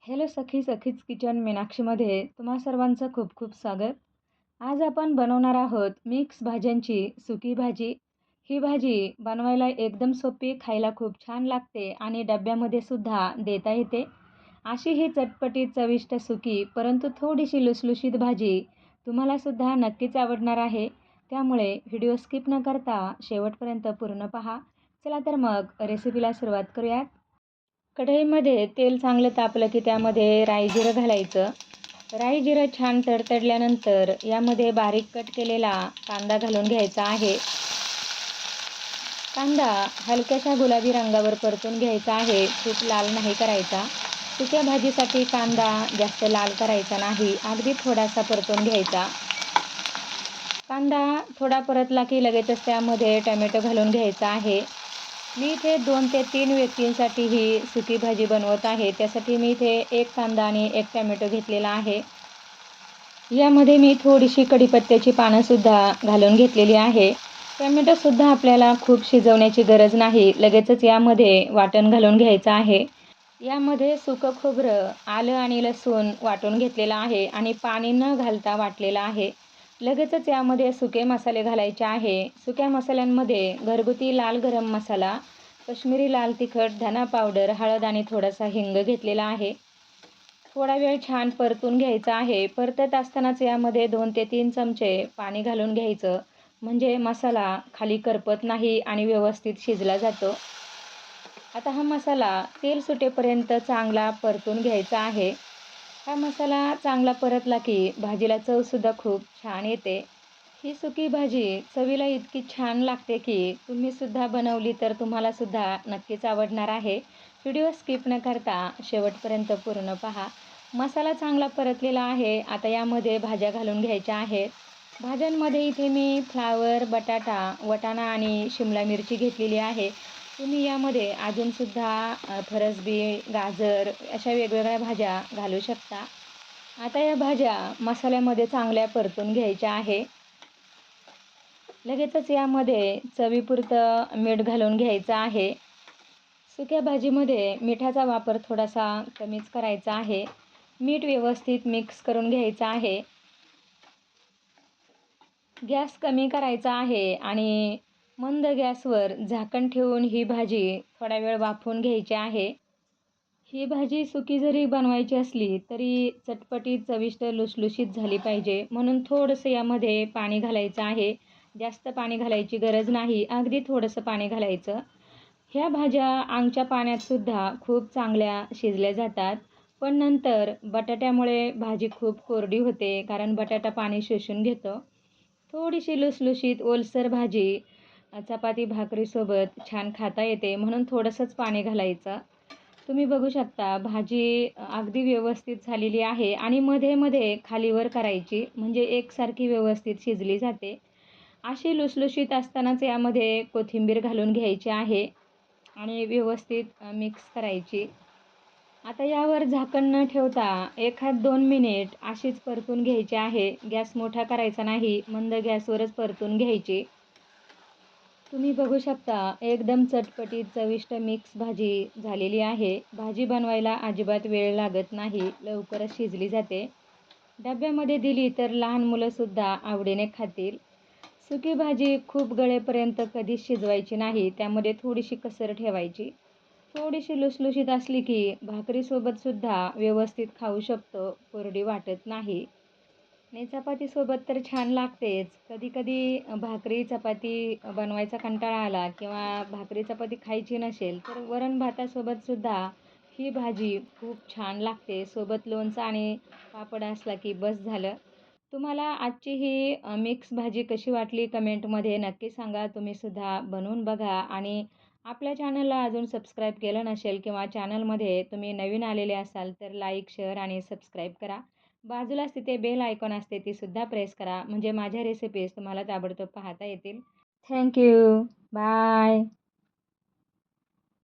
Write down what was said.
Hello सखीच kitchen मीनाक्षीमध्ये तुम्हा सर्वांचं खूप खूप स्वागत. आज आपण बनवणार आहोत मिक्स भाज्यांची सुकी भाजी. ही भाजी बनवायला एकदम सोपी, खायला खूप छान लागते आणि डब्यामध्ये सुद्धा देता येते. अशी ही चटपटीत चविष्ट सुकी परंतु थोडीशी लुसलुशीत भाजी तुम्हाला सुद्धा नक्कीच आवडणार आहे. त्यामुळे व्हिडिओ स्किप न करता शेवटपर्यंत पूर्ण पहा. चला तर मग रेसिपीला सुरुवात करूयात. कढईमध्ये तेल चांगलं तापलं की त्यामध्ये राई जिरं घालायचं. राई जिरं छान तडतडल्यानंतर यामध्ये बारीक कट केलेला कांदा घालून घ्यायचा आहे. कांदा हलक्याशा गुलाबी रंगावर परतून घ्यायचा आहे, खूप लाल नाही करायचा. सुक्या भाजीसाठी कांदा जास्त लाल करायचा नाही, अगदी थोडासा परतून घ्यायचा. कांदा थोडा परतला की लगेचच त्यामध्ये टोमॅटो घालून घ्यायचा आहे. मी इथे 2 ते 3 व्यक्तींसाठी ही सुकी भाजी बनवत आहे. त्यासाठी मी इथे 1 कांदा आणि 1 टोमॅटो घेतलेला आहे. यामध्ये मी थोडीशी कढीपत्त्याची पानंसुद्धा घालून घेतलेली आहे. टोमॅटोसुद्धा आपल्याला खूप शिजवण्याची गरज नाही. लगेचच यामध्ये वाटण घालून घ्यायचं आहे. यामध्ये सुकं खोबरं, आलं आणि लसूण वाटून घेतलेलं आहे आणि पाणी न घालता वाटलेलं आहे. लगेचच यामध्ये सुके मसाले घालायचे आहे. सुक्या मसाल्यांमध्ये घरगुती लाल गरम मसाला, काश्मीरी लाल तिखट, धना पावडर, हळद आणि थोडासा हिंग घेतलेला आहे. थोडा वेळ छान परतून घ्यायचा आहे. परतत असतानाच यामध्ये 2 ते 3 चमचे पाणी घालून घ्यायचं, म्हणजे मसाला खाली करपत नाही आणि व्यवस्थित शिजला जातो. आता हा मसाला तेल सुटेपर्यंत चांगला परतून घ्यायचा आहे. हा मसाला चांगला परतला की भाजीला चवसुद्धा खूप छान येते. ही सुकी भाजी चवीला इतकी छान लागते की तुम्हीसुद्धा बनवली तर तुम्हालासुद्धा नक्कीच आवडणार आहे. व्हिडिओ स्किप न करता शेवटपर्यंत पूर्ण पहा. मसाला चांगला परतलेला आहे. आता यामध्ये भाज्या घालून घ्यायच्या आहेत. भाज्यांमध्ये इथे मी फ्लावर, बटाटा, वाटाणा आणि शिमला मिरची घेतलेली आहे. तुम्ही यामध्ये अजूनसुद्धा फरसबी, गाजर अशा वेगवेगळ्या भाज्या घालू शकता. आता या भाज्या मसाल्यामध्ये चांगल्या परतून घ्यायच्या आहे. लगेचच यामध्ये चवीपुरतं मीठ घालून घ्यायचं आहे. सुक्या भाजीमध्ये मिठाचा वापर थोडासा कमीच करायचा आहे. मीठ व्यवस्थित मिक्स करून घ्यायचं आहे. गॅस कमी करायचा आहे आणि मंद गॅसवर झाकण ठेवून ही भाजी थोडा वेळ वाफवून घ्यायची आहे. ही भाजी सुकी जरी बनवायची असली तरी चटपटीत, चविष्ट, लुसलुशीत झाली पाहिजे. म्हणून थोडंसं यामध्ये पाणी घालायचं आहे. जास्त पाणी घालायची गरज नाही, अगदी थोडंसं पाणी घालायचं. ह्या भाज्या अंगच्या पाण्यातसुद्धा खूप चांगल्या शिजल्या जातात. पण नंतर बटाट्यामुळे भाजी खूप कोरडी होते, कारण बटाटा पाणी शोषून घेतो. थोडीशी लुसलुशीत ओलसर भाजी चपाती भाकरीसोबत छान खाता येते, म्हणून थोडंसंच पाणी घालायचं. तुम्ही बघू शकता भाजी अगदी व्यवस्थित झालेली आहे आणि मध्ये-मध्ये खालीवर करायची, म्हणजे एकसारखी व्यवस्थित शिजली जाते. अशी लुसलुशीत असतानाच यामध्ये कोथिंबीर घालून घ्यायची आहे आणि व्यवस्थित मिक्स करायची. आता यावर झाकण न ठेवता 1-2 मिनिट अशीच परतून घ्यायची आहे. गॅस मोठा करायचा नाही, मंद गॅसवरच परतून घ्यायची. तुम्ही बघू शकता एकदम चटपटीत चविष्ट मिक्स भाजी झालेली आहे. भाजी बनवायला अजिबात वेळ लागत नाही, लवकरच शिजली जाते. डब्यामध्ये दिली तर लहान मुलंसुद्धा आवडीने खातील. सुकी भाजी खूप गळेपर्यंत कधीच शिजवायची नाही, त्यामध्ये थोडीशी कसर ठेवायची. थोडीशी लुसलुशीत असली की भाकरीसोबतसुद्धा व्यवस्थित खाऊ शकतो, कोरडी वाटत नाही. आणि चपातीसोबत तर छान लागतेच. कधी-कधी भाकरी चपाती बनवायचा कंटाळा आला किंवा भाकरी चपाती खायची नसेल, तर वरण भातासोबतसुद्धा ही भाजी खूप छान लागते. सोबत लोणचं आणि पापड असला की बस झालं. तुम्हाला आजची ही मिक्स भाजी कशी वाटली कमेंटमध्ये नक्की सांगा. तुम्हीसुद्धा बनवून बघा आणि आपल्या चॅनलला अजून सबस्क्राईब केलं नसेल किंवा चॅनलमध्ये तुम्ही नवीन आलेले असाल तर लाईक, शेअर आणि सबस्क्राईब करा. बाजूलाच तिथे बेल आयकॉन असते, तीसुद्धा प्रेस करा, म्हणजे माझ्या रेसिपीज तुम्हाला ताबडतोब पाहता येतील. Thank you. बाय.